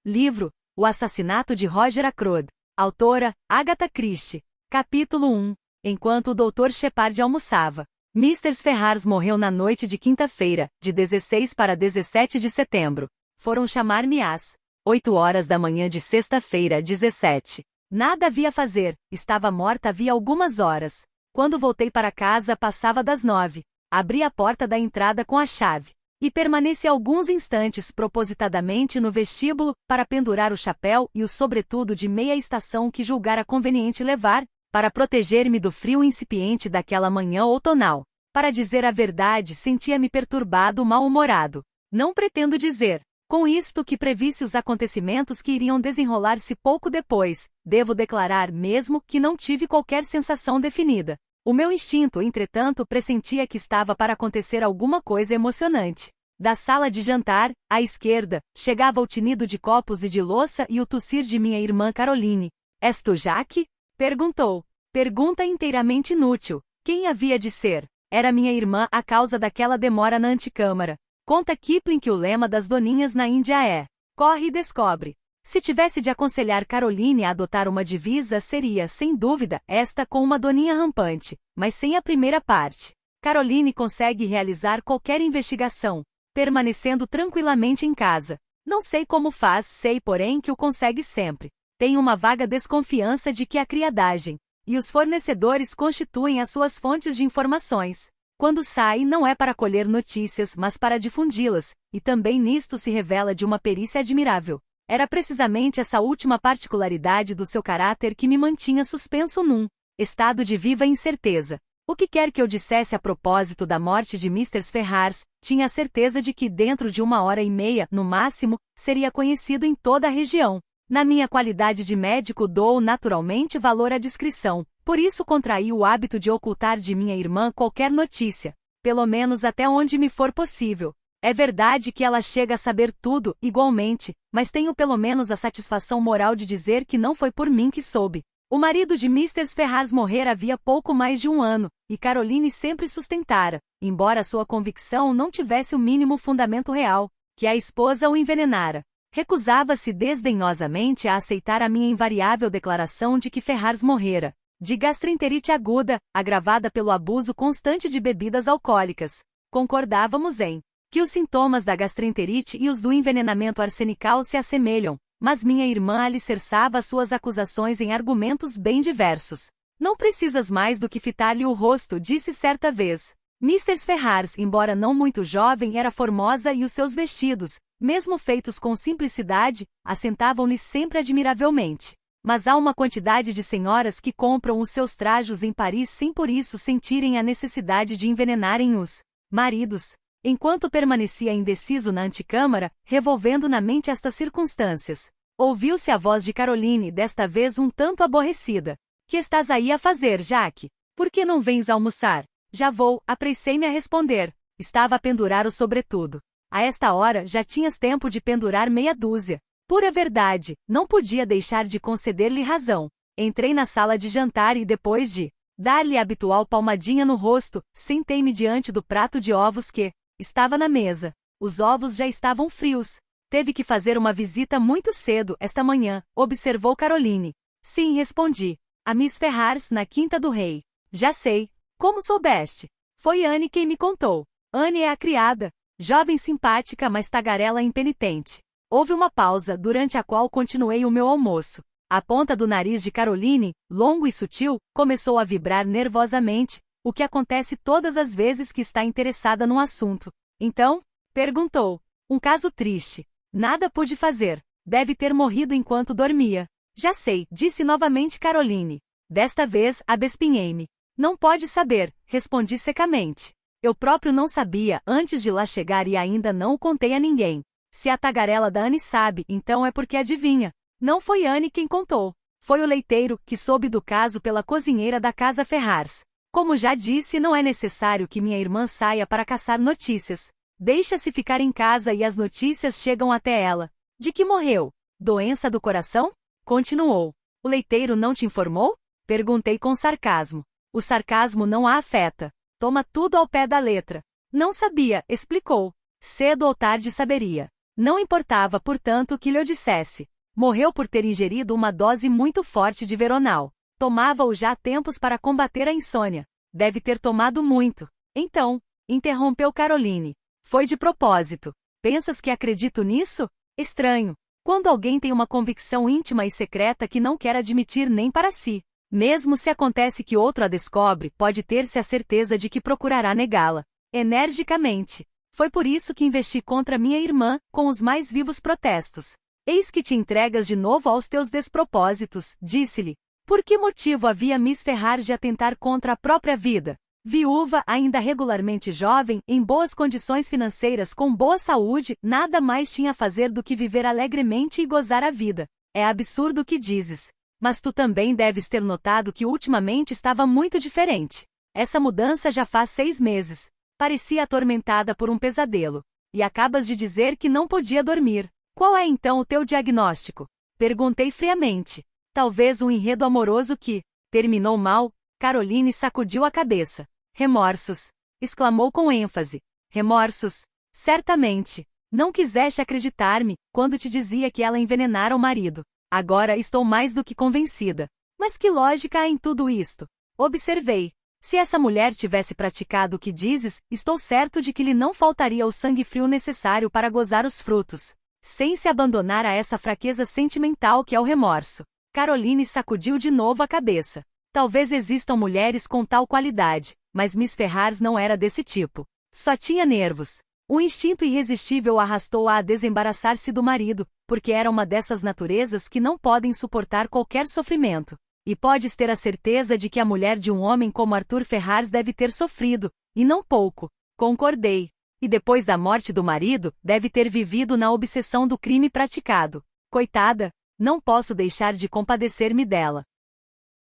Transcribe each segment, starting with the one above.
Livro: O Assassinato de Roger Ackroyd. Autora: Agatha Christie. Capítulo 1. Enquanto o Dr. Shepard almoçava. Mr. Ferrars morreu na noite de quinta-feira, de 16 para 17 de setembro. Foram chamar-me às 8 horas da manhã de sexta-feira, 17. Nada havia a fazer, estava morta havia algumas horas. Quando voltei para casa passava das 9. Abri a porta da entrada com a chave. E permaneci alguns instantes propositadamente no vestíbulo, para pendurar o chapéu e o sobretudo de meia estação que julgara conveniente levar, para proteger-me do frio incipiente daquela manhã outonal. Para dizer a verdade, sentia-me perturbado, mal-humorado. Não pretendo dizer, com isto, que previsse os acontecimentos que iriam desenrolar-se pouco depois. Devo declarar mesmo que não tive qualquer sensação definida. O meu instinto, entretanto, pressentia que estava para acontecer alguma coisa emocionante. Da sala de jantar, à esquerda, chegava o tinido de copos e de louça e o tossir de minha irmã Caroline. És tu, Jaque? Perguntou. Pergunta inteiramente inútil. Quem havia de ser? Era minha irmã a causa daquela demora na antecâmara. Conta Kipling que o lema das doninhas na Índia é: corre e descobre. Se tivesse de aconselhar Caroline a adotar uma divisa, seria, sem dúvida, esta com uma doninha rampante, mas sem a primeira parte. Caroline consegue realizar qualquer investigação, permanecendo tranquilamente em casa. Não sei como faz, sei porém que o consegue sempre. Tenho uma vaga desconfiança de que a criadagem e os fornecedores constituem as suas fontes de informações. Quando sai, não é para colher notícias, mas para difundi-las, e também nisto se revela de uma perícia admirável. Era precisamente essa última particularidade do seu caráter que me mantinha suspenso num estado de viva incerteza. O que quer que eu dissesse a propósito da morte de Mr. Ferrars, tinha a certeza de que dentro de 1 hora e meia, no máximo, seria conhecido em toda a região. Na minha qualidade de médico dou naturalmente valor à discrição, por isso contraí o hábito de ocultar de minha irmã qualquer notícia, pelo menos até onde me for possível. É verdade que ela chega a saber tudo, igualmente, mas tenho pelo menos a satisfação moral de dizer que não foi por mim que soube. O marido de Mr. Ferrars morrera havia pouco mais de 1 ano, e Caroline sempre sustentara, embora sua convicção não tivesse o mínimo fundamento real, que a esposa o envenenara. Recusava-se desdenhosamente a aceitar a minha invariável declaração de que Ferrars morrera de gastroenterite aguda, agravada pelo abuso constante de bebidas alcoólicas. Concordávamos em que os sintomas da gastroenterite e os do envenenamento arsenical se assemelham, mas minha irmã alicerçava suas acusações em argumentos bem diversos. Não precisas mais do que fitar-lhe o rosto, disse certa vez. Mr. Ferrars, embora não muito jovem, era formosa e os seus vestidos, mesmo feitos com simplicidade, assentavam-lhe sempre admiravelmente. Mas há uma quantidade de senhoras que compram os seus trajos em Paris sem por isso sentirem a necessidade de envenenarem os maridos. Enquanto permanecia indeciso na antecâmara, revolvendo na mente estas circunstâncias, ouviu-se a voz de Caroline, desta vez um tanto aborrecida. Que estás aí a fazer, Jaque? Por que não vens almoçar? Já vou, apressei-me a responder. Estava a pendurar o sobretudo. A esta hora já tinhas tempo de pendurar meia dúzia. Pura verdade, não podia deixar de conceder-lhe razão. Entrei na sala de jantar e depois de dar-lhe a habitual palmadinha no rosto, sentei-me diante do prato de ovos que estava na mesa. Os ovos já estavam frios. Teve que fazer uma visita muito cedo esta manhã, observou Caroline. Sim, respondi. A Miss Ferrars, na Quinta do Rei. Já sei. Como soubeste? Foi Anne quem me contou. Anne é a criada. Jovem simpática, mas tagarela impenitente. Houve uma pausa, durante a qual continuei o meu almoço. A ponta do nariz de Caroline, longo e sutil, começou a vibrar nervosamente, o que acontece todas as vezes que está interessada num assunto. Então? Perguntou. Um caso triste. Nada pude fazer. Deve ter morrido enquanto dormia. Já sei, disse novamente Caroline. Desta vez, abespinhei-me. Não pode saber, respondi secamente. Eu próprio não sabia antes de lá chegar e ainda não o contei a ninguém. Se a tagarela da Anne sabe, então é porque adivinha. Não foi Anne quem contou. Foi o leiteiro, que soube do caso pela cozinheira da casa Ferrars. Como já disse, não é necessário que minha irmã saia para caçar notícias. Deixa-se ficar em casa e as notícias chegam até ela. De que morreu? Doença do coração? Continuou. O leiteiro não te informou? Perguntei com sarcasmo. O sarcasmo não a afeta. Toma tudo ao pé da letra. Não sabia, explicou. Cedo ou tarde saberia. Não importava, portanto, o que lhe dissesse. Morreu por ter ingerido uma dose muito forte de Veronal. Tomava-o já há tempos para combater a insônia. Deve ter tomado muito. Então, interrompeu Caroline. Foi de propósito. Pensas que acredito nisso? Estranho. Quando alguém tem uma convicção íntima e secreta que não quer admitir nem para si. Mesmo se acontece que outro a descobre, pode ter-se a certeza de que procurará negá-la. Energicamente. Foi por isso que investi contra minha irmã, com os mais vivos protestos. Eis que te entregas de novo aos teus despropósitos, disse-lhe. Por que motivo havia Miss Ferrars de atentar contra a própria vida? Viúva, ainda regularmente jovem, em boas condições financeiras, com boa saúde, nada mais tinha a fazer do que viver alegremente e gozar a vida. É absurdo o que dizes. Mas tu também deves ter notado que ultimamente estava muito diferente. Essa mudança já faz 6 meses. Parecia atormentada por um pesadelo. E acabas de dizer que não podia dormir. Qual é então o teu diagnóstico? Perguntei friamente. Talvez um enredo amoroso que terminou mal. Caroline sacudiu a cabeça. Remorsos. Exclamou com ênfase. Remorsos. Certamente. Não quiseste acreditar-me, quando te dizia que ela envenenara o marido. Agora estou mais do que convencida. Mas que lógica há em tudo isto? Observei. Se essa mulher tivesse praticado o que dizes, estou certo de que lhe não faltaria o sangue frio necessário para gozar os frutos. Sem se abandonar a essa fraqueza sentimental que é o remorso. Caroline sacudiu de novo a cabeça. Talvez existam mulheres com tal qualidade, mas Miss Ferrars não era desse tipo. Só tinha nervos. O instinto irresistível arrastou-a a desembaraçar-se do marido, porque era uma dessas naturezas que não podem suportar qualquer sofrimento. E podes ter a certeza de que a mulher de um homem como Arthur Ferrars deve ter sofrido, e não pouco. Concordei. E depois da morte do marido, deve ter vivido na obsessão do crime praticado. Coitada, não posso deixar de compadecer-me dela.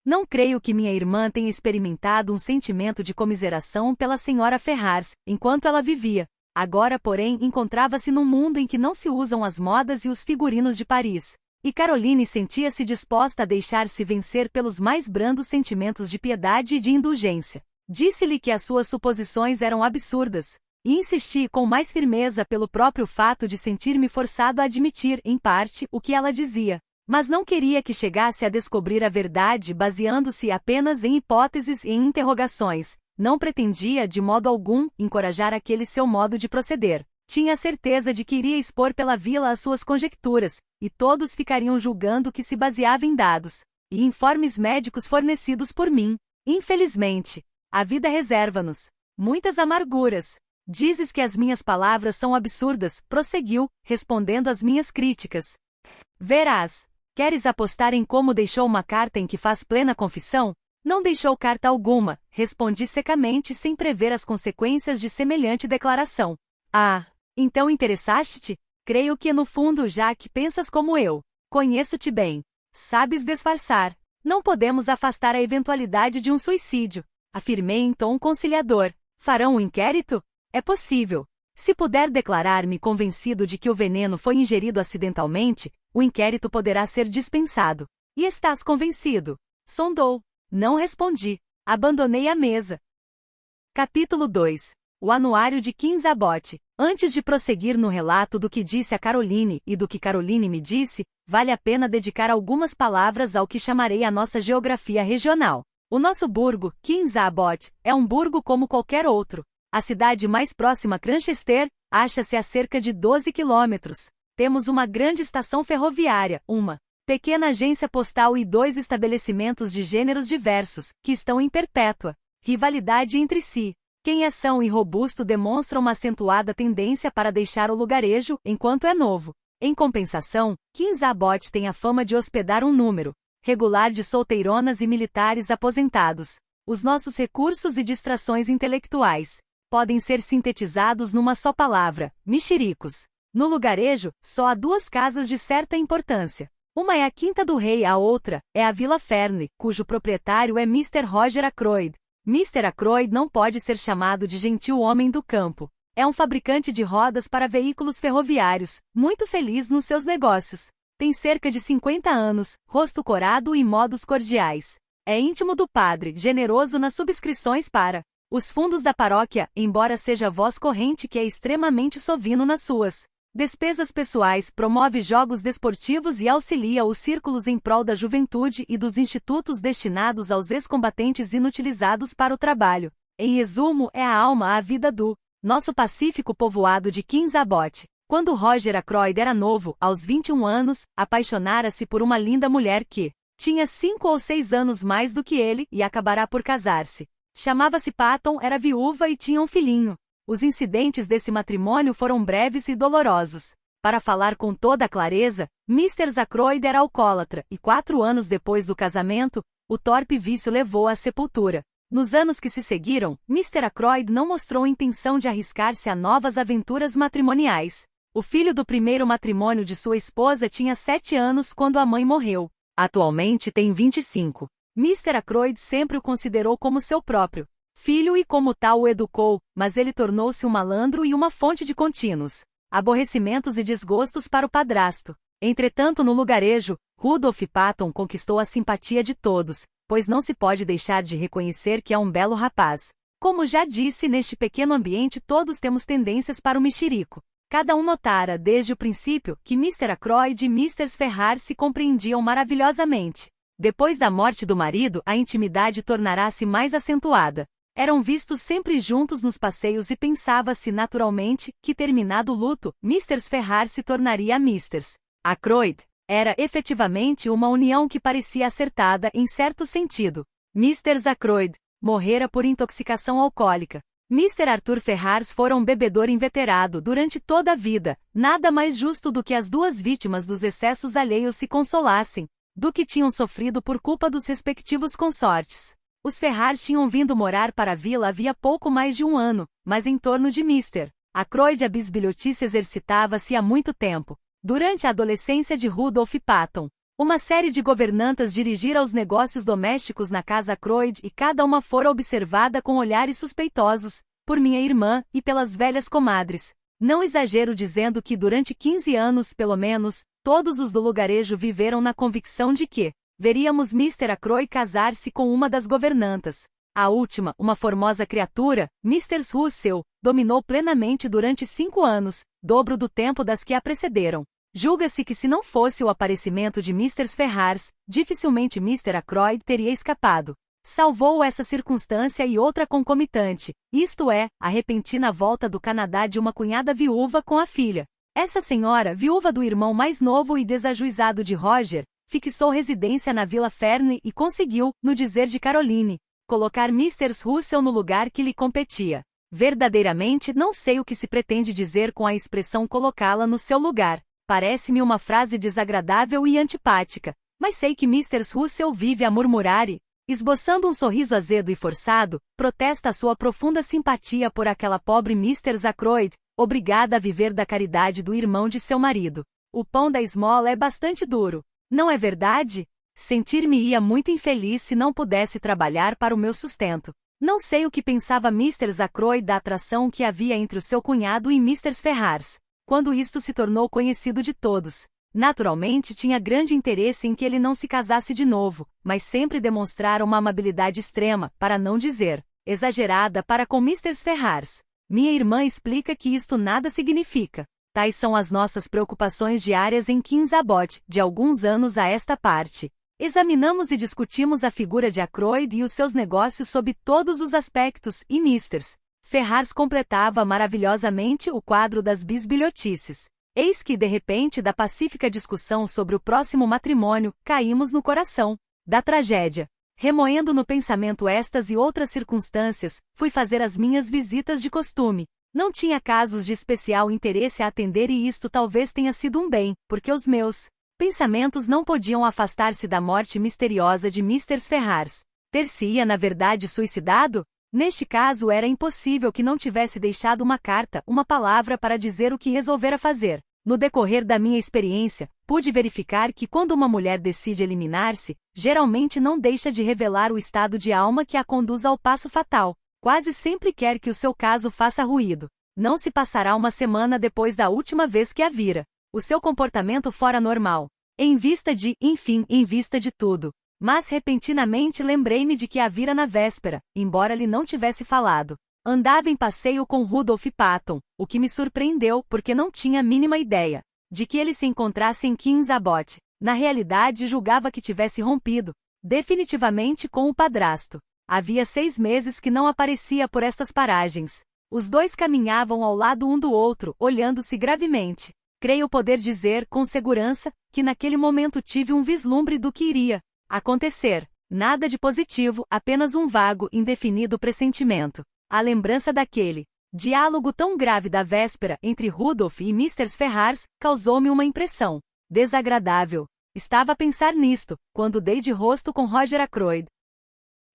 Não creio que minha irmã tenha experimentado um sentimento de comiseração pela senhora Ferrars, enquanto ela vivia. Agora, porém, encontrava-se num mundo em que não se usam as modas e os figurinos de Paris. E Caroline sentia-se disposta a deixar-se vencer pelos mais brandos sentimentos de piedade e de indulgência. Disse-lhe que as suas suposições eram absurdas. E insisti com mais firmeza pelo próprio fato de sentir-me forçado a admitir, em parte, o que ela dizia. Mas não queria que chegasse a descobrir a verdade baseando-se apenas em hipóteses e em interrogações. Não pretendia, de modo algum, encorajar aquele seu modo de proceder. Tinha certeza de que iria expor pela vila as suas conjecturas, e todos ficariam julgando que se baseava em dados e informes médicos fornecidos por mim. Infelizmente, a vida reserva-nos muitas amarguras. Dizes que as minhas palavras são absurdas, prosseguiu, respondendo às minhas críticas. Verás. Queres apostar em como deixou uma carta em que faz plena confissão? Não deixou carta alguma, respondi secamente sem prever as consequências de semelhante declaração. Ah, então interessaste-te? Creio que no fundo já que pensas como eu. Conheço-te bem. Sabes disfarçar. Não podemos afastar a eventualidade de um suicídio. Afirmei em tom conciliador. Farão um inquérito? É possível. Se puder declarar-me convencido de que o veneno foi ingerido acidentalmente, o inquérito poderá ser dispensado. E estás convencido? Sondou. Não respondi. Abandonei a mesa. Capítulo 2. O Anuário de Kings Abbot. Antes de prosseguir no relato do que disse a Caroline e do que Caroline me disse, vale a pena dedicar algumas palavras ao que chamarei a nossa geografia regional. O nosso burgo, Kings Abbot, é um burgo como qualquer outro. A cidade mais próxima, Cranchester, acha-se a cerca de 12 quilômetros. Temos uma grande estação ferroviária, uma pequena agência postal e 2 estabelecimentos de gêneros diversos, que estão em perpétua rivalidade entre si. Quem é são e robusto demonstra uma acentuada tendência para deixar o lugarejo, enquanto é novo. Em compensação, Kings Abbot tem a fama de hospedar um número regular de solteironas e militares aposentados. Os nossos recursos e distrações intelectuais podem ser sintetizados numa só palavra: mexericos. No lugarejo, só há 2 casas de certa importância. Uma é a Quinta do Rei, a outra é a Vila Fernley, cujo proprietário é Mr. Roger Ackroyd. Mr. Ackroyd não pode ser chamado de gentil homem do campo. É um fabricante de rodas para veículos ferroviários, muito feliz nos seus negócios. Tem cerca de 50 anos, rosto corado e modos cordiais. É íntimo do padre, generoso nas subscrições para os fundos da paróquia, embora seja voz corrente que é extremamente sovino nas suas Despesas pessoais, promove jogos desportivos e auxilia os círculos em prol da juventude e dos institutos destinados aos ex-combatentes inutilizados para o trabalho. Em resumo, é a alma à vida do nosso pacífico povoado de Kings Abbott. Quando Roger Ackroyd era novo, aos 21 anos, apaixonara-se por uma linda mulher que tinha 5 ou 6 anos mais do que ele e acabará por casar-se. Chamava-se Patton, era viúva e tinha um filhinho. Os incidentes desse matrimônio foram breves e dolorosos. Para falar com toda a clareza, Mr. Ackroyd era alcoólatra e 4 anos depois do casamento, o torpe vício levou-o à sepultura. Nos anos que se seguiram, Mr. Ackroyd não mostrou intenção de arriscar-se a novas aventuras matrimoniais. O filho do primeiro matrimônio de sua esposa tinha 7 anos quando a mãe morreu. Atualmente tem 25. Mr. Ackroyd sempre o considerou como seu próprio filho e como tal o educou, mas ele tornou-se um malandro e uma fonte de contínuos aborrecimentos e desgostos para o padrasto. Entretanto, no lugarejo, Rudolph Patton conquistou a simpatia de todos, pois não se pode deixar de reconhecer que é um belo rapaz. Como já disse, neste pequeno ambiente todos temos tendências para o mexerico. Cada um notara, desde o princípio, que Mr. Ackroyd e Mr. Ferrars se compreendiam maravilhosamente. Depois da morte do marido, a intimidade tornará-se mais acentuada. Eram vistos sempre juntos nos passeios e pensava-se naturalmente que, terminado o luto, Mr. Ferrars se tornaria a Mr. Ackroyd. Era efetivamente uma união que parecia acertada em certo sentido. Mr. Ackroyd morrera por intoxicação alcoólica. Mr. Arthur Ferrars fora um bebedor inveterado durante toda a vida, nada mais justo do que as duas vítimas dos excessos alheios se consolassem, do que tinham sofrido por culpa dos respectivos consortes. Os Ferrars tinham vindo morar para a vila havia pouco mais de um ano, mas em torno de Mr. Ackroyd a bisbilhotice exercitava-se há muito tempo. Durante a adolescência de Rudolph Patton, uma série de governantas dirigira os negócios domésticos na casa Ackroyd e cada uma fora observada com olhares suspeitosos, por minha irmã e pelas velhas comadres. Não exagero dizendo que durante 15 anos, pelo menos, todos os do lugarejo viveram na convicção de que veríamos Mr. Ackroyd casar-se com uma das governantas. A última, uma formosa criatura, Mrs. Russell, dominou plenamente durante 5 anos, dobro do tempo das que a precederam. Julga-se que se não fosse o aparecimento de Mr. Ferrars, dificilmente Mr. Ackroyd teria escapado. Salvou essa circunstância e outra concomitante, isto é, a repentina volta do Canadá de uma cunhada viúva com a filha. Essa senhora, viúva do irmão mais novo e desajuizado de Roger, fixou residência na Vila Ferne e conseguiu, no dizer de Caroline, colocar Mr. Russell no lugar que lhe competia. Verdadeiramente não sei o que se pretende dizer com a expressão colocá-la no seu lugar. Parece-me uma frase desagradável e antipática, mas sei que Mr. Russell vive a murmurar e, esboçando um sorriso azedo e forçado, protesta a sua profunda simpatia por aquela pobre Mrs. Ackroyd, obrigada a viver da caridade do irmão de seu marido. O pão da esmola é bastante duro. Não é verdade? Sentir-me-ia muito infeliz se não pudesse trabalhar para o meu sustento. Não sei o que pensava Mr. Ackroyd da atração que havia entre o seu cunhado e Mr. Ferrars, quando isto se tornou conhecido de todos. Naturalmente tinha grande interesse em que ele não se casasse de novo, mas sempre demonstrara uma amabilidade extrema, para não dizer exagerada, para com Mr. Ferrars. Minha irmã explica que isto nada significa. Tais são as nossas preocupações diárias em Kings Abbott, de alguns anos a esta parte. Examinamos e discutimos a figura de Ackroyd e os seus negócios sob todos os aspectos, e Mr. Ferrars completava maravilhosamente o quadro das bisbilhotices. Eis que, de repente, da pacífica discussão sobre o próximo matrimônio, caímos no coração da tragédia. Remoendo no pensamento estas e outras circunstâncias, fui fazer as minhas visitas de costume. Não tinha casos de especial interesse a atender e isto talvez tenha sido um bem, porque os meus pensamentos não podiam afastar-se da morte misteriosa de Mr. Ferrars. Ter-se-ia, na verdade, suicidado? Neste caso era impossível que não tivesse deixado uma carta, uma palavra para dizer o que resolvera fazer. No decorrer da minha experiência, pude verificar que quando uma mulher decide eliminar-se, geralmente não deixa de revelar o estado de alma que a conduz ao passo fatal. Quase sempre quer que o seu caso faça ruído. Não se passará uma semana depois da última vez que a vira. O seu comportamento fora normal. Em vista de tudo. Mas repentinamente lembrei-me de que a vira na véspera, embora lhe não tivesse falado. Andava em passeio com Rudolph Patton, o que me surpreendeu porque não tinha a mínima ideia de que ele se encontrasse em Kings Abbot. Na realidade, julgava que tivesse rompido definitivamente com o padrasto. Havia 6 meses que não aparecia por estas paragens. Os dois caminhavam ao lado um do outro, olhando-se gravemente. Creio poder dizer, com segurança, que naquele momento tive um vislumbre do que iria acontecer. Nada de positivo, apenas um vago, indefinido pressentimento. A lembrança daquele diálogo tão grave da véspera entre Rudolph e Mr. Ferrars causou-me uma impressão desagradável. Estava a pensar nisto, quando dei de rosto com Roger Ackroyd.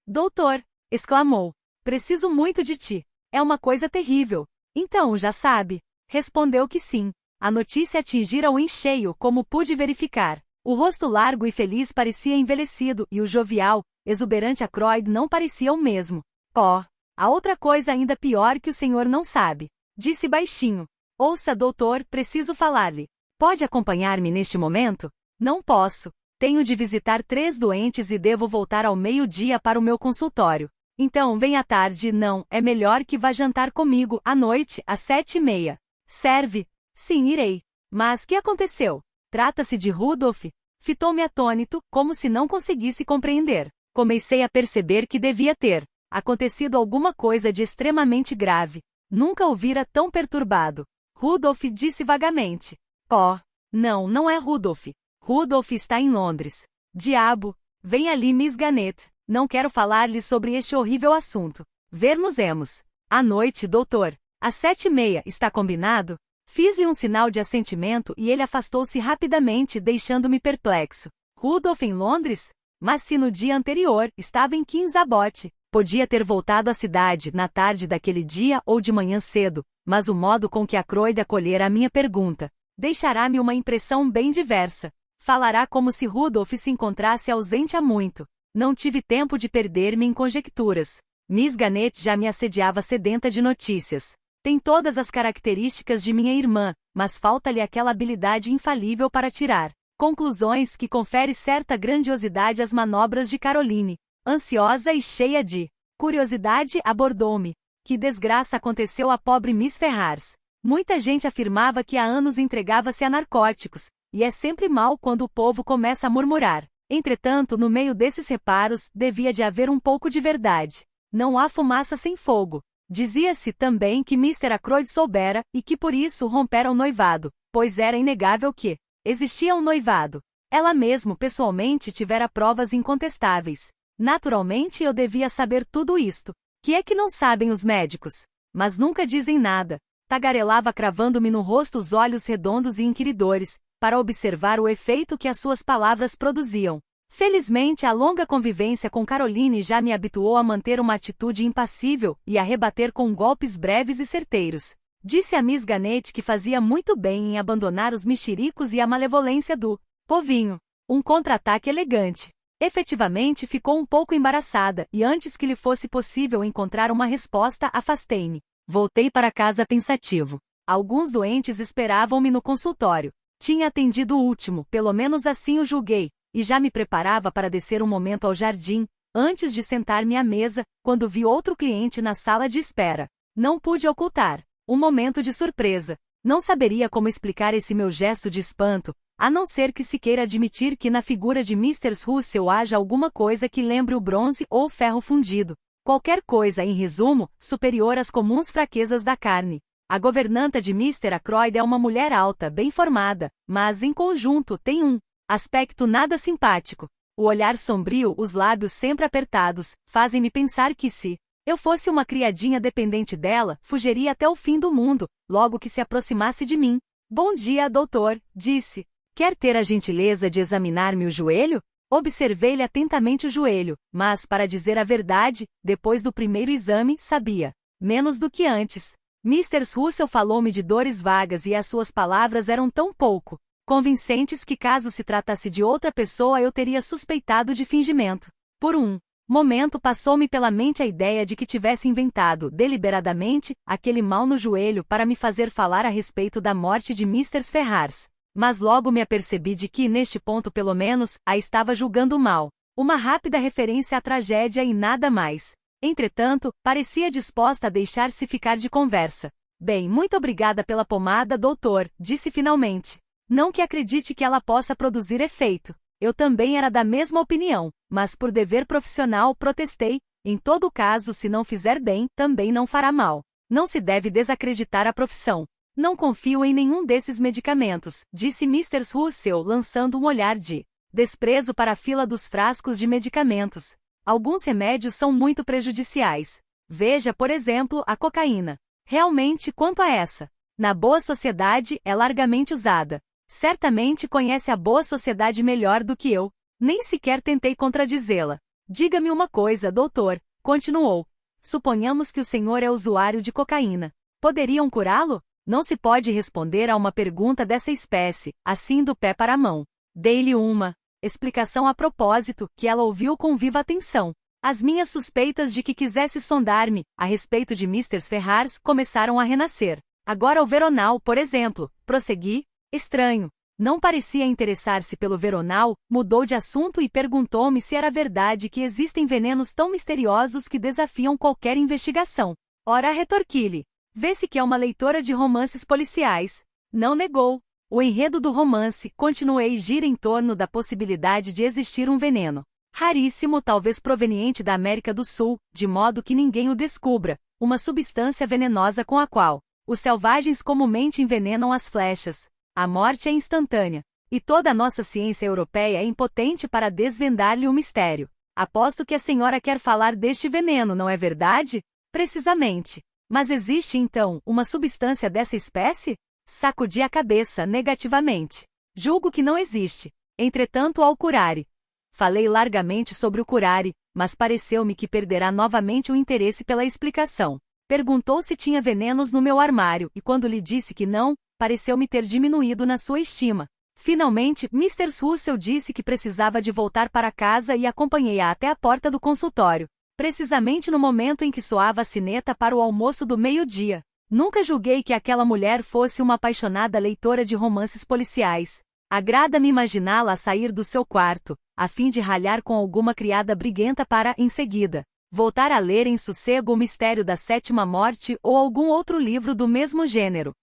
Doutor, exclamou, preciso muito de ti. É uma coisa terrível. Então, já sabe? Respondeu que sim. A notícia atingira-o em cheio, como pude verificar. O rosto largo e feliz parecia envelhecido e o jovial, exuberante Ackroyd não parecia o mesmo. Oh, há outra coisa ainda pior que o senhor não sabe. Disse baixinho. Ouça, doutor, preciso falar-lhe. Pode acompanhar-me neste momento? Não posso. Tenho de visitar 3 doentes e devo voltar ao meio-dia para o meu consultório. Então, vem à tarde. Não, é melhor que vá jantar comigo, à noite, às 7h30. Serve? Sim, irei. Mas que aconteceu? Trata-se de Rudolph? Fitou-me atônito, como se não conseguisse compreender. Comecei a perceber que devia ter acontecido alguma coisa de extremamente grave. Nunca o vira tão perturbado. Rudolph disse vagamente. Oh, não é Rudolph. Rudolph está em Londres. Diabo! Vem ali, Miss Gannett. Não quero falar-lhe sobre este horrível assunto. Ver-nos-emos. À noite, doutor. Às 7h30, está combinado? Fiz-lhe um sinal de assentimento e ele afastou-se rapidamente, deixando-me perplexo. Rudolph em Londres? Mas se no dia anterior estava em Kings Abbot, podia ter voltado à cidade na tarde daquele dia ou de manhã cedo, mas o modo com que Ackroyd acolhera a minha pergunta deixará-me uma impressão bem diversa. Falará como se Rudolph se encontrasse ausente há muito. Não tive tempo de perder-me em conjecturas. Miss Gannett já me assediava sedenta de notícias. Tem todas as características de minha irmã, mas falta-lhe aquela habilidade infalível para tirar conclusões que confere certa grandiosidade às manobras de Caroline. Ansiosa e cheia de curiosidade, abordou-me. Que desgraça aconteceu à pobre Miss Ferrars. Muita gente afirmava que há anos entregava-se a narcóticos, e é sempre mal quando o povo começa a murmurar. Entretanto, no meio desses reparos, devia de haver um pouco de verdade. Não há fumaça sem fogo. Dizia-se também que Mr. Ackroyd soubera, e que por isso rompera o noivado, pois era inegável que existia um noivado. Ela mesmo, pessoalmente, tivera provas incontestáveis. Naturalmente eu devia saber tudo isto. Que é que não sabem os médicos? Mas nunca dizem nada. Tagarelava cravando-me no rosto os olhos redondos e inquiridores, para observar o efeito que as suas palavras produziam. Felizmente a longa convivência com Caroline já me habituou a manter uma atitude impassível e a rebater com golpes breves e certeiros. Disse a Miss Gannett que fazia muito bem em abandonar os mexericos e a malevolência do povinho. Um contra-ataque elegante. Efetivamente ficou um pouco embaraçada e antes que lhe fosse possível encontrar uma resposta, afastei-me. Voltei para casa pensativo. Alguns doentes esperavam-me no consultório. Tinha atendido o último, pelo menos assim o julguei, e já me preparava para descer um momento ao jardim, antes de sentar-me à mesa, quando vi outro cliente na sala de espera. Não pude ocultar um momento de surpresa. Não saberia como explicar esse meu gesto de espanto, a não ser que se queira admitir que na figura de Mr. Russell haja alguma coisa que lembre o bronze ou o ferro fundido. Qualquer coisa, em resumo, superior às comuns fraquezas da carne. A governanta de Mr. Ackroyd é uma mulher alta, bem formada, mas, em conjunto, tem um aspecto nada simpático. O olhar sombrio, os lábios sempre apertados, fazem-me pensar que se eu fosse uma criadinha dependente dela, fugiria até o fim do mundo, logo que se aproximasse de mim. Bom dia, doutor, disse. Quer ter a gentileza de examinar-me o joelho? Observei-lhe atentamente o joelho, mas, para dizer a verdade, depois do primeiro exame, sabia menos do que antes. Mr. Russell falou-me de dores vagas e as suas palavras eram tão pouco convincentes que caso se tratasse de outra pessoa eu teria suspeitado de fingimento. Por um momento passou-me pela mente a ideia de que tivesse inventado, deliberadamente, aquele mal no joelho para me fazer falar a respeito da morte de Mr. Ferrars. Mas logo me apercebi de que, neste ponto pelo menos, a estava julgando mal. Uma rápida referência à tragédia e nada mais. Entretanto, parecia disposta a deixar-se ficar de conversa. Bem, muito obrigada pela pomada, doutor, disse finalmente. Não que acredite que ela possa produzir efeito. Eu também era da mesma opinião, mas por dever profissional protestei. Em todo caso, se não fizer bem, também não fará mal. Não se deve desacreditar a profissão. Não confio em nenhum desses medicamentos, disse Mr. Russell, lançando um olhar de desprezo para a fila dos frascos de medicamentos. Alguns remédios são muito prejudiciais. Veja, por exemplo, a cocaína. Realmente, quanto a essa? Na boa sociedade, é largamente usada. Certamente conhece a boa sociedade melhor do que eu. Nem sequer tentei contradizê-la. Diga-me uma coisa, doutor, continuou. Suponhamos que o senhor é usuário de cocaína. Poderiam curá-lo? Não se pode responder a uma pergunta dessa espécie, assim do pé para a mão. Dei-lhe uma explicação a propósito, que ela ouviu com viva atenção. As minhas suspeitas de que quisesse sondar-me, a respeito de Mr. Ferrars, começaram a renascer. Agora o Veronal, por exemplo, prossegui. Estranho. Não parecia interessar-se pelo Veronal, mudou de assunto e perguntou-me se era verdade que existem venenos tão misteriosos que desafiam qualquer investigação. Ora, retorqui-lhe. Vê-se que é uma leitora de romances policiais. Não negou. O enredo do romance, continuei, gira em torno da possibilidade de existir um veneno. Raríssimo, talvez proveniente da América do Sul, de modo que ninguém o descubra, uma substância venenosa com a qual os selvagens comumente envenenam as flechas. A morte é instantânea. E toda a nossa ciência europeia é impotente para desvendar-lhe o mistério. Aposto que a senhora quer falar deste veneno, não é verdade? Precisamente. Mas existe, então, uma substância dessa espécie? Sacudi a cabeça negativamente. Julgo que não existe. Entretanto, ao curare. Falei largamente sobre o curare, mas pareceu-me que perderá novamente o interesse pela explicação. Perguntou se tinha venenos no meu armário, e quando lhe disse que não, pareceu-me ter diminuído na sua estima. Finalmente, Mr. Russell disse que precisava de voltar para casa e acompanhei-a até a porta do consultório, precisamente no momento em que soava a sineta para o almoço do meio-dia. Nunca julguei que aquela mulher fosse uma apaixonada leitora de romances policiais. Agrada-me imaginá-la a sair do seu quarto, a fim de ralhar com alguma criada briguenta para, em seguida, voltar a ler em sossego O Mistério da Sétima Morte ou algum outro livro do mesmo gênero.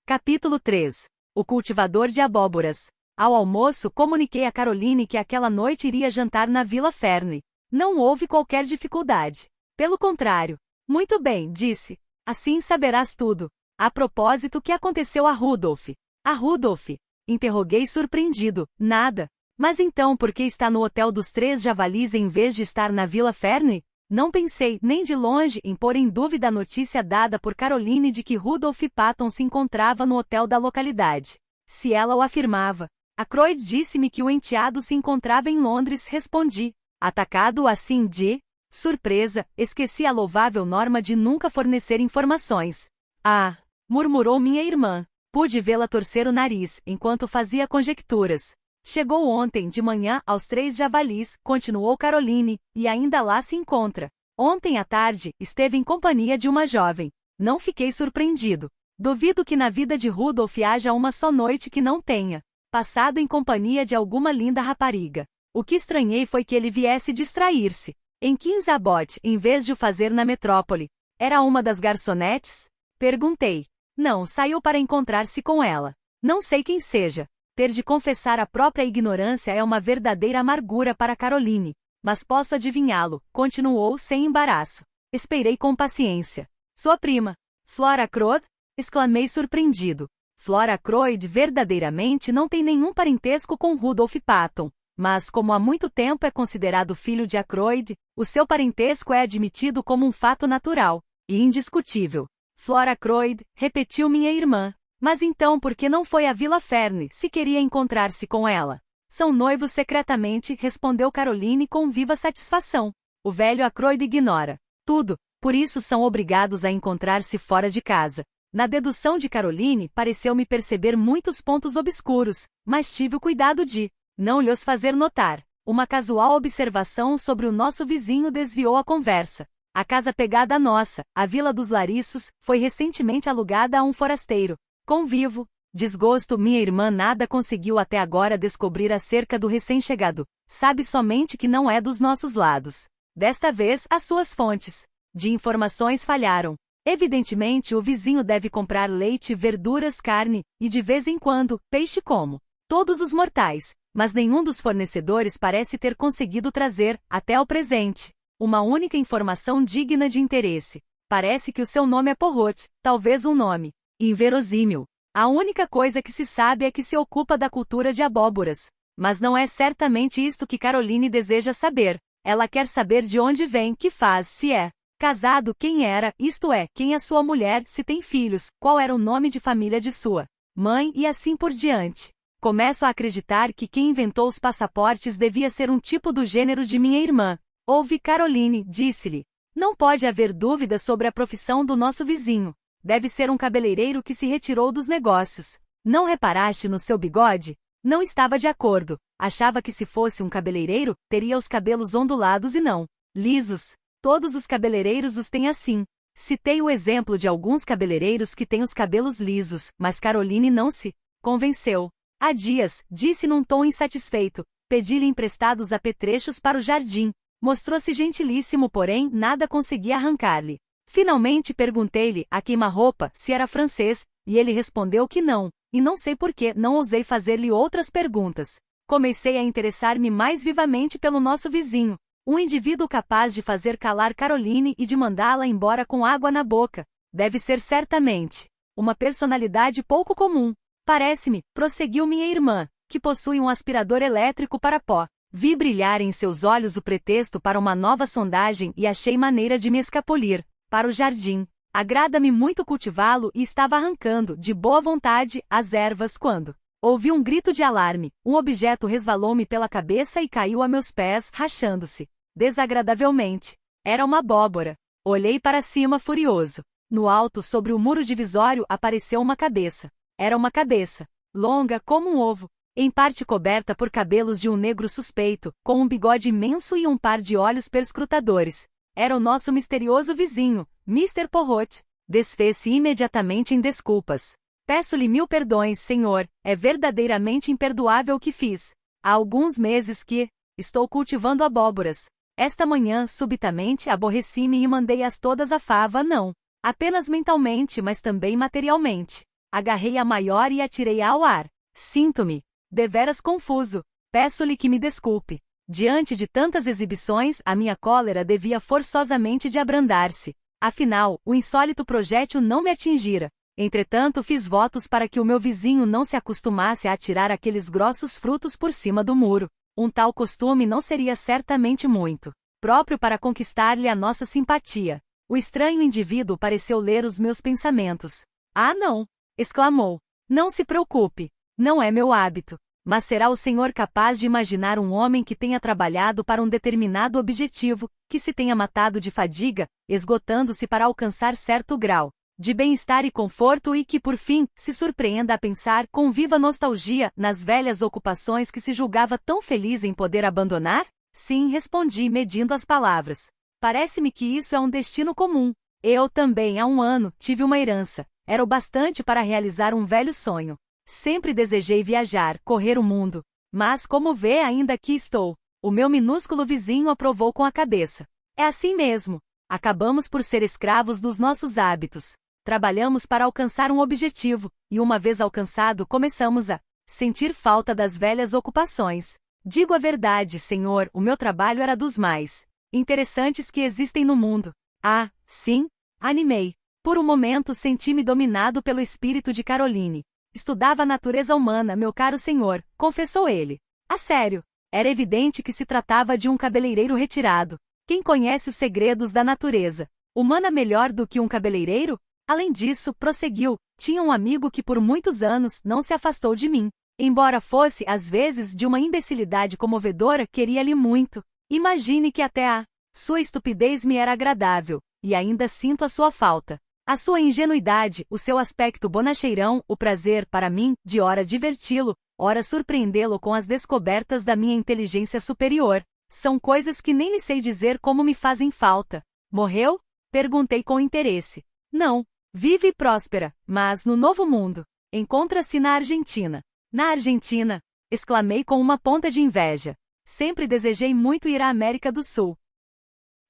Capítulo 3. O cultivador de abóboras. Ao almoço, comuniquei a Caroline que aquela noite iria jantar na Vila Ferne. Não houve qualquer dificuldade. Pelo contrário. Muito bem, disse. Assim saberás tudo. A propósito, o que aconteceu a Rudolph? A Rudolph? Interroguei surpreendido. Nada. Mas então por que está no Hotel dos Três Javalis em vez de estar na Vila Ferne? Não pensei, nem de longe, em pôr em dúvida a notícia dada por Caroline de que Rudolph Patton se encontrava no hotel da localidade. Se ela o afirmava. Ackroyd disse-me que o enteado se encontrava em Londres, respondi. Atacado assim de surpresa, esqueci a louvável norma de nunca fornecer informações. Ah! Murmurou minha irmã. Pude vê-la torcer o nariz, enquanto fazia conjecturas. Chegou ontem de manhã aos Três Javalis, continuou Caroline, e ainda lá se encontra. Ontem à tarde, esteve em companhia de uma jovem. Não fiquei surpreendido. Duvido que na vida de Rudolph haja uma só noite que não tenha passado em companhia de alguma linda rapariga. O que estranhei foi que ele viesse distrair-se em Kings Abot, em vez de o fazer na metrópole. Era uma das garçonetes? Perguntei. Não, saiu para encontrar-se com ela. Não sei quem seja. Ter de confessar a própria ignorância é uma verdadeira amargura para Caroline. Mas posso adivinhá-lo, continuou sem embaraço. Esperei com paciência. Sua prima, Flora Ackroyd? Exclamei surpreendido. Flora Ackroyd verdadeiramente não tem nenhum parentesco com Rudolph Patton. Mas como há muito tempo é considerado filho de Ackroyd, o seu parentesco é admitido como um fato natural e indiscutível. Flora Ackroyd, repetiu minha irmã. Mas então por que não foi à Vila Ferne, se queria encontrar-se com ela? São noivos secretamente, respondeu Caroline com viva satisfação. O velho Ackroyd ignora tudo, por isso são obrigados a encontrar-se fora de casa. Na dedução de Caroline, pareceu-me perceber muitos pontos obscuros, mas tive o cuidado de não lhos fazer notar. Uma casual observação sobre o nosso vizinho desviou a conversa. A casa pegada à nossa, a Vila dos Lariços, foi recentemente alugada a um forasteiro. Convivo. Desgosto, minha irmã nada conseguiu até agora descobrir acerca do recém-chegado. Sabe somente que não é dos nossos lados. Desta vez, as suas fontes de informações falharam. Evidentemente, o vizinho deve comprar leite, verduras, carne, e de vez em quando, peixe como todos os mortais, mas nenhum dos fornecedores parece ter conseguido trazer, até ao presente, uma única informação digna de interesse. Parece que o seu nome é Poirot, talvez um nome inverossímil. A única coisa que se sabe é que se ocupa da cultura de abóboras. Mas não é certamente isto que Caroline deseja saber. Ela quer saber de onde vem, que faz, se é casado, quem era, isto é, quem é sua mulher, se tem filhos, qual era o nome de família de sua mãe e assim por diante. Começo a acreditar que quem inventou os passaportes devia ser um tipo do gênero de minha irmã. Ouve Caroline, disse-lhe. Não pode haver dúvida sobre a profissão do nosso vizinho. Deve ser um cabeleireiro que se retirou dos negócios. Não reparaste no seu bigode? Não estava de acordo. Achava que se fosse um cabeleireiro, teria os cabelos ondulados e não lisos. Todos os cabeleireiros os têm assim. Citei o exemplo de alguns cabeleireiros que têm os cabelos lisos, mas Caroline não se convenceu. Há dias, disse num tom insatisfeito, pedi-lhe emprestados apetrechos para o jardim. Mostrou-se gentilíssimo, porém, nada conseguia arrancar-lhe. Finalmente perguntei-lhe, a queima-roupa, se era francês, e ele respondeu que não, e não sei por que não ousei fazer-lhe outras perguntas. Comecei a interessar-me mais vivamente pelo nosso vizinho, um indivíduo capaz de fazer calar Caroline e de mandá-la embora com água na boca. Deve ser certamente uma personalidade pouco comum. Parece-me, prosseguiu minha irmã, que possui um aspirador elétrico para pó. Vi brilhar em seus olhos o pretexto para uma nova sondagem e achei maneira de me escapulir para o jardim. Agrada-me muito cultivá-lo e estava arrancando, de boa vontade, as ervas quando ouvi um grito de alarme. Um objeto resvalou-me pela cabeça e caiu a meus pés, rachando-se desagradavelmente. Era uma abóbora. Olhei para cima furioso. No alto, sobre o muro divisório, apareceu uma cabeça. Era uma cabeça, longa como um ovo, em parte coberta por cabelos de um negro suspeito, com um bigode imenso e um par de olhos perscrutadores. Era o nosso misterioso vizinho, Mr. Poirot. Desfez-se imediatamente em desculpas. Peço-lhe 1000 perdões, senhor, é verdadeiramente imperdoável o que fiz. Há alguns meses que estou cultivando abóboras. Esta manhã, subitamente, aborreci-me e mandei-as todas à fava, não apenas mentalmente, mas também materialmente. Agarrei a maior e atirei-a ao ar. Sinto-me deveras confuso. Peço-lhe que me desculpe. Diante de tantas exibições, a minha cólera devia forçosamente de abrandar-se. Afinal, o insólito projétil não me atingira. Entretanto, fiz votos para que o meu vizinho não se acostumasse a atirar aqueles grossos frutos por cima do muro. Um tal costume não seria certamente muito próprio para conquistar-lhe a nossa simpatia. O estranho indivíduo pareceu ler os meus pensamentos. Ah, não! Exclamou. Não se preocupe. Não é meu hábito. Mas será o senhor capaz de imaginar um homem que tenha trabalhado para um determinado objetivo, que se tenha matado de fadiga, esgotando-se para alcançar certo grau de bem-estar e conforto e que, por fim, se surpreenda a pensar, com viva nostalgia, nas velhas ocupações que se julgava tão feliz em poder abandonar? Sim, respondi, medindo as palavras. Parece-me que isso é um destino comum. Eu também, há um ano, tive uma herança. Era o bastante para realizar um velho sonho. Sempre desejei viajar, correr o mundo. Mas, como vê, ainda aqui estou. O meu minúsculo vizinho aprovou com a cabeça. É assim mesmo. Acabamos por ser escravos dos nossos hábitos. Trabalhamos para alcançar um objetivo, e uma vez alcançado começamos a sentir falta das velhas ocupações. Digo a verdade, senhor, o meu trabalho era dos mais interessantes que existem no mundo. Ah, sim? Animei. Por um momento senti-me dominado pelo espírito de Caroline. Estudava a natureza humana, meu caro senhor, confessou ele. A sério. Era evidente que se tratava de um cabeleireiro retirado. Quem conhece os segredos da natureza humana melhor do que um cabeleireiro? Além disso, prosseguiu, tinha um amigo que por muitos anos não se afastou de mim. Embora fosse, às vezes, de uma imbecilidade comovedora, queria-lhe muito. Imagine que até a sua estupidez me era agradável, e ainda sinto a sua falta. A sua ingenuidade, o seu aspecto bonacheirão, o prazer, para mim, de ora diverti-lo, ora surpreendê-lo com as descobertas da minha inteligência superior. São coisas que nem lhe sei dizer como me fazem falta. Morreu? Perguntei com interesse. Não. Vive e próspera, mas no Novo Mundo. Encontra-se na Argentina. Na Argentina? Exclamei com uma ponta de inveja. Sempre desejei muito ir à América do Sul.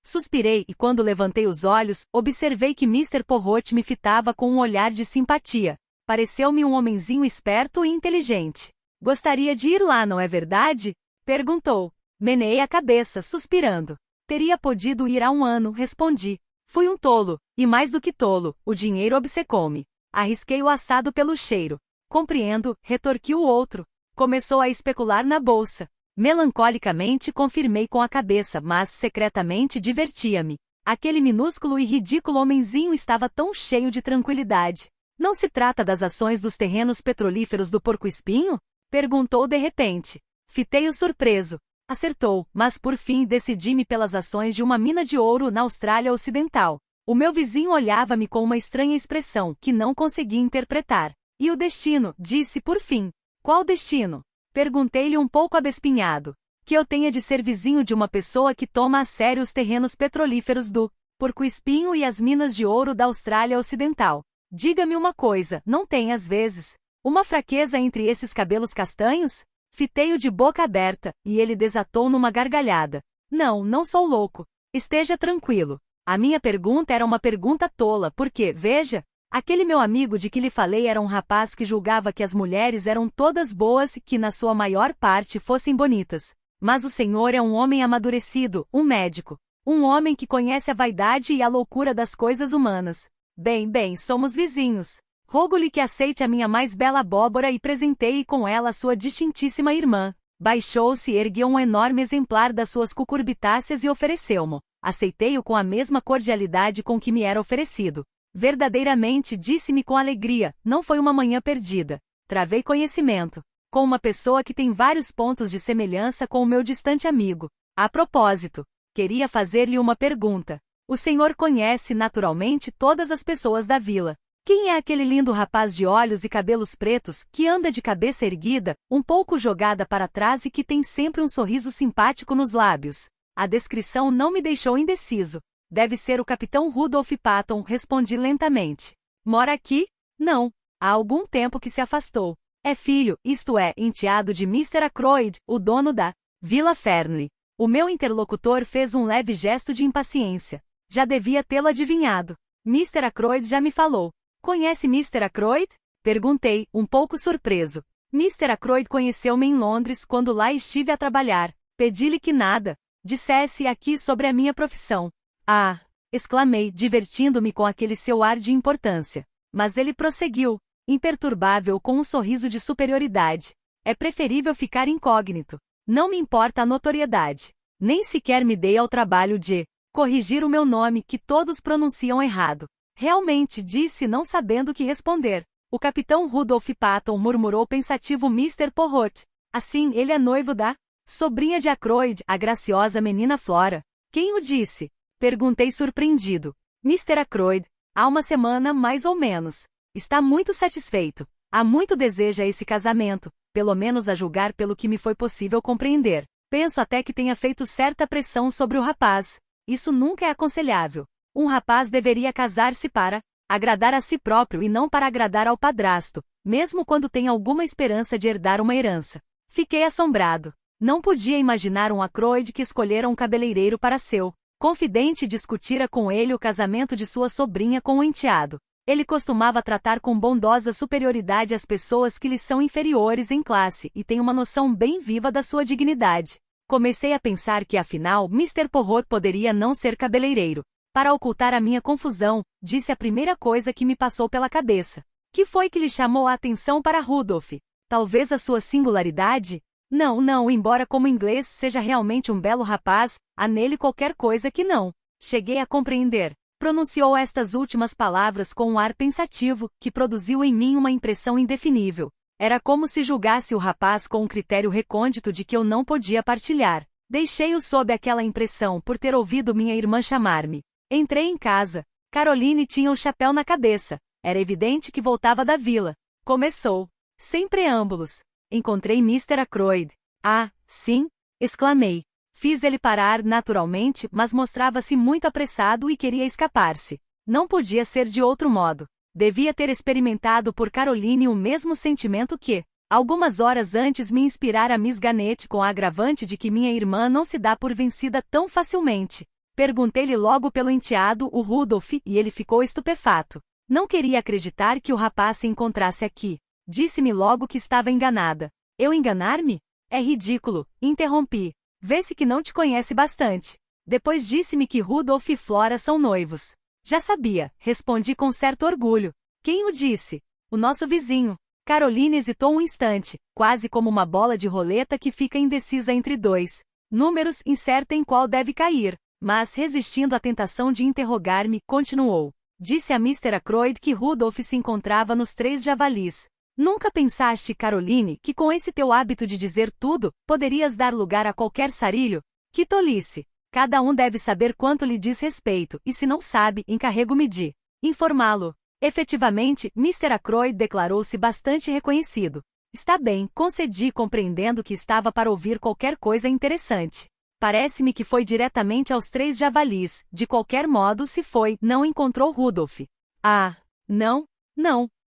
Suspirei e quando levantei os olhos, observei que Mr. Poirot me fitava com um olhar de simpatia. Pareceu-me um homenzinho esperto e inteligente. Gostaria de ir lá, não é verdade? Perguntou. Meneei a cabeça, suspirando. Teria podido ir há um ano, respondi. Fui um tolo, e mais do que tolo, o dinheiro obcecou-me. Arrisquei o assado pelo cheiro. Compreendo, retorquiu o outro. Começou a especular na bolsa. Melancolicamente confirmei com a cabeça, mas secretamente divertia-me. Aquele minúsculo e ridículo homenzinho estava tão cheio de tranquilidade. Não se trata das ações dos terrenos petrolíferos do Porco-Espinho? Perguntou de repente. Fitei-o surpreso. Acertou, mas por fim decidi-me pelas ações de uma mina de ouro na Austrália Ocidental. O meu vizinho olhava-me com uma estranha expressão que não conseguia interpretar. E o destino, disse por fim. Qual destino? Perguntei-lhe um pouco abespinhado. Que eu tenha de ser vizinho de uma pessoa que toma a sério os terrenos petrolíferos do Porco-Espinho e as minas de ouro da Austrália Ocidental. Diga-me uma coisa, não tem às vezes uma fraqueza entre esses cabelos castanhos? Fitei-o de boca aberta, e ele desatou numa gargalhada. Não, não sou louco. Esteja tranquilo. A minha pergunta era uma pergunta tola, porque, veja, aquele meu amigo de que lhe falei era um rapaz que julgava que as mulheres eram todas boas e que na sua maior parte fossem bonitas. Mas o senhor é um homem amadurecido, um médico. Um homem que conhece a vaidade e a loucura das coisas humanas. Bem, somos vizinhos. Rogo-lhe que aceite a minha mais bela abóbora e presenteie com ela a sua distintíssima irmã. Baixou-se e ergueu um enorme exemplar das suas cucurbitáceas e ofereceu-mo. Aceitei-o com a mesma cordialidade com que me era oferecido. Verdadeiramente, disse-me com alegria, não foi uma manhã perdida. Travei conhecimento com uma pessoa que tem vários pontos de semelhança com o meu distante amigo. A propósito, queria fazer-lhe uma pergunta. O senhor conhece naturalmente todas as pessoas da vila. Quem é aquele lindo rapaz de olhos e cabelos pretos, que anda de cabeça erguida, um pouco jogada para trás e que tem sempre um sorriso simpático nos lábios? A descrição não me deixou indeciso. Deve ser o capitão Rudolph Patton, respondi lentamente. Mora aqui? Não. Há algum tempo que se afastou. É filho, isto é, enteado de Mr. Ackroyd, o dono da Vila Fernley. O meu interlocutor fez um leve gesto de impaciência. Já devia tê-lo adivinhado. Mr. Ackroyd já me falou. Conhece Mr. Ackroyd? Perguntei, um pouco surpreso. Mr. Ackroyd conheceu-me em Londres quando lá estive a trabalhar. Pedi-lhe que nada dissesse aqui sobre a minha profissão. Ah! Exclamei, divertindo-me com aquele seu ar de importância. Mas ele prosseguiu, imperturbável com um sorriso de superioridade. É preferível ficar incógnito. Não me importa a notoriedade. Nem sequer me dei ao trabalho de corrigir o meu nome que todos pronunciam errado. Realmente, disse não sabendo o que responder. O capitão Rudolph Patton, murmurou pensativo Mr. Poirot. Assim, ele é noivo da sobrinha de Ackroyd, a graciosa menina Flora. Quem o disse? Perguntei surpreendido. Mr. Ackroyd, há uma semana mais ou menos. Está muito satisfeito. Há muito deseja esse casamento, pelo menos a julgar pelo que me foi possível compreender. Penso até que tenha feito certa pressão sobre o rapaz. Isso nunca é aconselhável. Um rapaz deveria casar-se para agradar a si próprio e não para agradar ao padrasto, mesmo quando tem alguma esperança de herdar uma herança. Fiquei assombrado. Não podia imaginar um Ackroyd que escolhera um cabeleireiro para seu confidente discutira com ele o casamento de sua sobrinha com o enteado. Ele costumava tratar com bondosa superioridade as pessoas que lhe são inferiores em classe e tem uma noção bem viva da sua dignidade. Comecei a pensar que afinal Mr. Poirot poderia não ser cabeleireiro. Para ocultar a minha confusão, disse a primeira coisa que me passou pela cabeça. Que foi que lhe chamou a atenção para Rudolph? Talvez a sua singularidade? Não, embora como inglês seja realmente um belo rapaz, há nele qualquer coisa que não cheguei a compreender. Pronunciou estas últimas palavras com um ar pensativo, que produziu em mim uma impressão indefinível. Era como se julgasse o rapaz com um critério recôndito de que eu não podia partilhar. Deixei-o sob aquela impressão por ter ouvido minha irmã chamar-me. Entrei em casa. Caroline tinha o chapéu na cabeça. Era evidente que voltava da vila. Começou. Sem preâmbulos. Encontrei Mr. Ackroyd. Ah, sim? Exclamei. Fiz ele parar naturalmente, mas mostrava-se muito apressado e queria escapar-se. Não podia ser de outro modo. Devia ter experimentado por Caroline o mesmo sentimento que, algumas horas antes, me inspirara Miss Gannett com a agravante de que minha irmã não se dá por vencida tão facilmente. Perguntei-lhe logo pelo enteado, o Rudolf, e ele ficou estupefato. Não queria acreditar que o rapaz se encontrasse aqui. Disse-me logo que estava enganada. Eu enganar-me? É ridículo, interrompi. Vê-se que não te conhece bastante. Depois disse-me que Rudolf e Flora são noivos. Já sabia, respondi com certo orgulho. Quem o disse? O nosso vizinho. Caroline hesitou um instante, quase como uma bola de roleta que fica indecisa entre dois números, incerta em qual deve cair. Mas, resistindo à tentação de interrogar-me, continuou. Disse a Mr. Ackroyd que Rudolf se encontrava nos 3 Javalis. Nunca pensaste, Caroline, que com esse teu hábito de dizer tudo, poderias dar lugar a qualquer sarilho? Que tolice! Cada um deve saber quanto lhe diz respeito, e se não sabe, encarrego-me de informá-lo. Efetivamente, Mr. Ackroyd declarou-se bastante reconhecido. Está bem, concedi, compreendendo que estava para ouvir qualquer coisa interessante. Parece-me que foi diretamente aos 3 Javalis, de qualquer modo se foi, não encontrou Rudolf. Ah, não,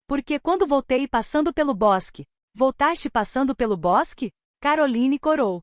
porque quando voltei passando pelo bosque. Voltaste passando pelo bosque? Caroline corou.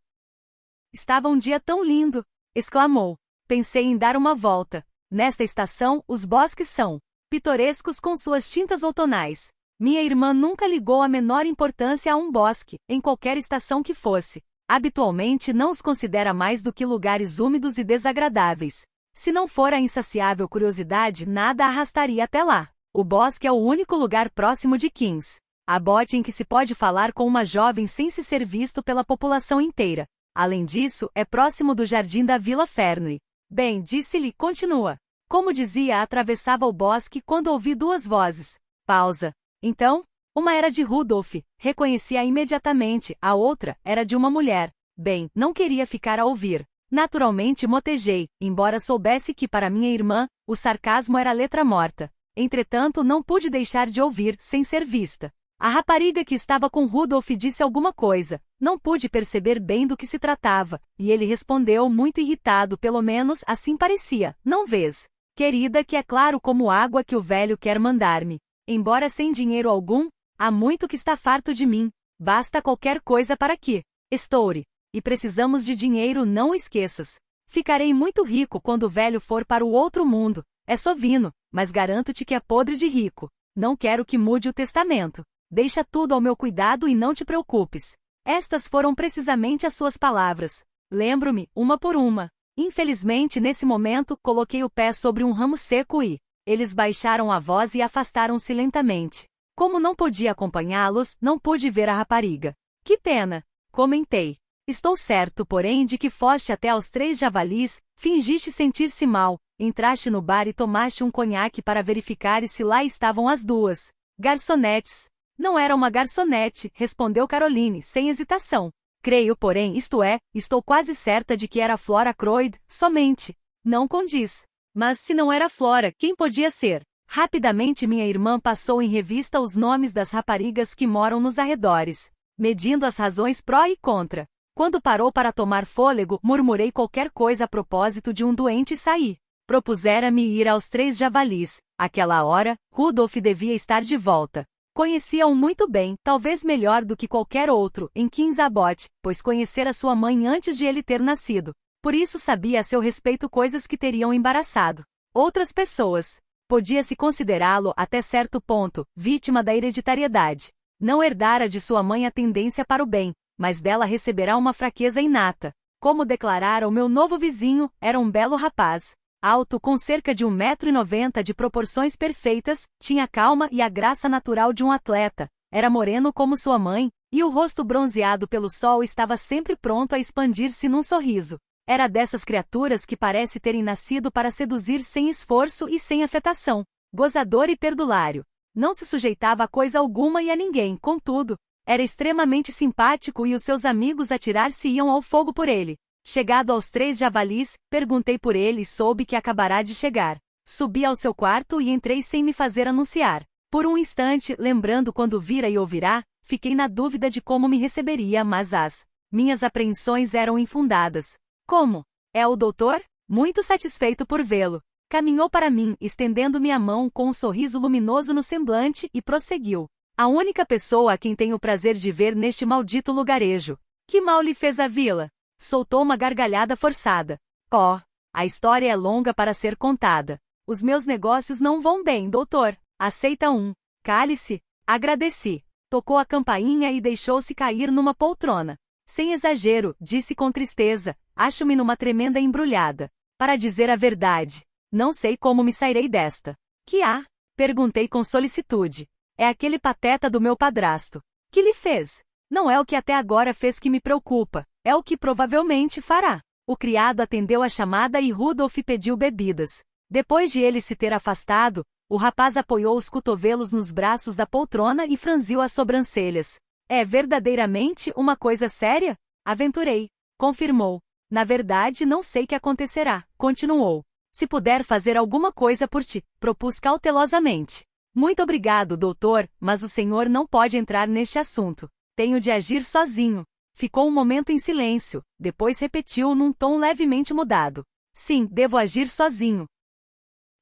Estava um dia tão lindo, exclamou. Pensei em dar uma volta. Nesta estação, os bosques são pitorescos com suas tintas outonais. Minha irmã nunca ligou a menor importância a um bosque, em qualquer estação que fosse. Habitualmente não os considera mais do que lugares úmidos e desagradáveis. Se não for a insaciável curiosidade, nada a arrastaria até lá. O bosque é o único lugar próximo de Kings Abbot em que se pode falar com uma jovem sem se ser visto pela população inteira. Além disso, é próximo do jardim da Vila Fernley. Bem, disse-lhe, continua. Como dizia, atravessava o bosque quando ouvi 2 vozes. Pausa. Então, uma era de Rudolf, reconheci-a imediatamente, a outra era de uma mulher. Bem, não queria ficar a ouvir. Naturalmente motejei, embora soubesse que para minha irmã, o sarcasmo era letra morta. Entretanto, não pude deixar de ouvir, sem ser vista. A rapariga que estava com Rudolf disse alguma coisa. Não pude perceber bem do que se tratava, e ele respondeu muito irritado, pelo menos assim parecia. Não vês, querida, que é claro como água que o velho quer mandar-me. Embora sem dinheiro algum, há muito que está farto de mim. Basta qualquer coisa para que estoure. E precisamos de dinheiro, não o esqueças. Ficarei muito rico quando o velho for para o outro mundo. É sovino, mas garanto-te que é podre de rico. Não quero que mude o testamento. Deixa tudo ao meu cuidado e não te preocupes. Estas foram precisamente as suas palavras. Lembro-me, uma por uma. Infelizmente, nesse momento, coloquei o pé sobre um ramo seco e eles baixaram a voz e afastaram-se lentamente. Como não podia acompanhá-los, não pude ver a rapariga. Que pena, comentei. Estou certo, porém, de que foste até aos 3 Javalis, fingiste sentir-se mal, entraste no bar e tomaste um conhaque para verificar se lá estavam as 2 garçonetes. Não era uma garçonete, respondeu Caroline, sem hesitação. Creio, porém, isto é, estou quase certa de que era Flora Ackroyd, somente. Não condiz. Mas se não era Flora, quem podia ser? Rapidamente minha irmã passou em revista os nomes das raparigas que moram nos arredores, medindo as razões pró e contra. Quando parou para tomar fôlego, murmurei qualquer coisa a propósito de um doente e saí. Propusera-me ir aos 3 Javalis. Aquela hora, Rudolf devia estar de volta. Conhecia-o muito bem, talvez melhor do que qualquer outro, em Kings Abbot, pois conhecera sua mãe antes de ele ter nascido. Por isso sabia a seu respeito coisas que teriam embaraçado outras pessoas. Podia-se considerá-lo, até certo ponto, vítima da hereditariedade. Não herdara de sua mãe a tendência para o bem, mas dela receberá uma fraqueza inata. Como declarara o meu novo vizinho, era um belo rapaz. Alto com cerca de 1,90 m de proporções perfeitas, tinha a calma e a graça natural de um atleta, era moreno como sua mãe, e o rosto bronzeado pelo sol estava sempre pronto a expandir-se num sorriso. Era dessas criaturas que parece terem nascido para seduzir sem esforço e sem afetação. Gozador e perdulário. Não se sujeitava a coisa alguma e a ninguém, contudo, era extremamente simpático e os seus amigos atirar-se-iam ao fogo por ele. Chegado aos 3 Javalis, perguntei por ele e soube que acabará de chegar. Subi ao seu quarto e entrei sem me fazer anunciar. Por um instante, lembrando quando vira e ouvirá, fiquei na dúvida de como me receberia, mas as minhas apreensões eram infundadas. Como? É o doutor? Muito satisfeito por vê-lo. Caminhou para mim, estendendo-me a mão com um sorriso luminoso no semblante, e prosseguiu. A única pessoa a quem tenho o prazer de ver neste maldito lugarejo. Que mal lhe fez a vila? Soltou uma gargalhada forçada. Oh, A história é longa para ser contada. Os meus negócios não vão bem, doutor. Aceita um cálice? Agradeci. Tocou a campainha e deixou-se cair numa poltrona. Sem exagero, disse com tristeza, acho-me numa tremenda embrulhada. Para dizer a verdade, não sei como me sairei desta. Que há? Perguntei com solicitude. É aquele pateta do meu padrasto. Que lhe fez? Não é o que até agora fez que me preocupa, é o que provavelmente fará. O criado atendeu a chamada e Rudolf pediu bebidas. Depois de ele se ter afastado, o rapaz apoiou os cotovelos nos braços da poltrona e franziu as sobrancelhas. É verdadeiramente uma coisa séria? Aventurei. Confirmou. Na verdade, não sei o que acontecerá. Continuou. Se puder fazer alguma coisa por ti, propus cautelosamente. Muito obrigado, doutor, mas o senhor não pode entrar neste assunto. Tenho de agir sozinho. Ficou um momento em silêncio, depois repetiu num tom levemente mudado. Sim, devo agir sozinho.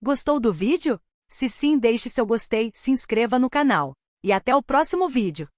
Gostou do vídeo? Se sim, deixe seu gostei, se inscreva no canal. E até o próximo vídeo.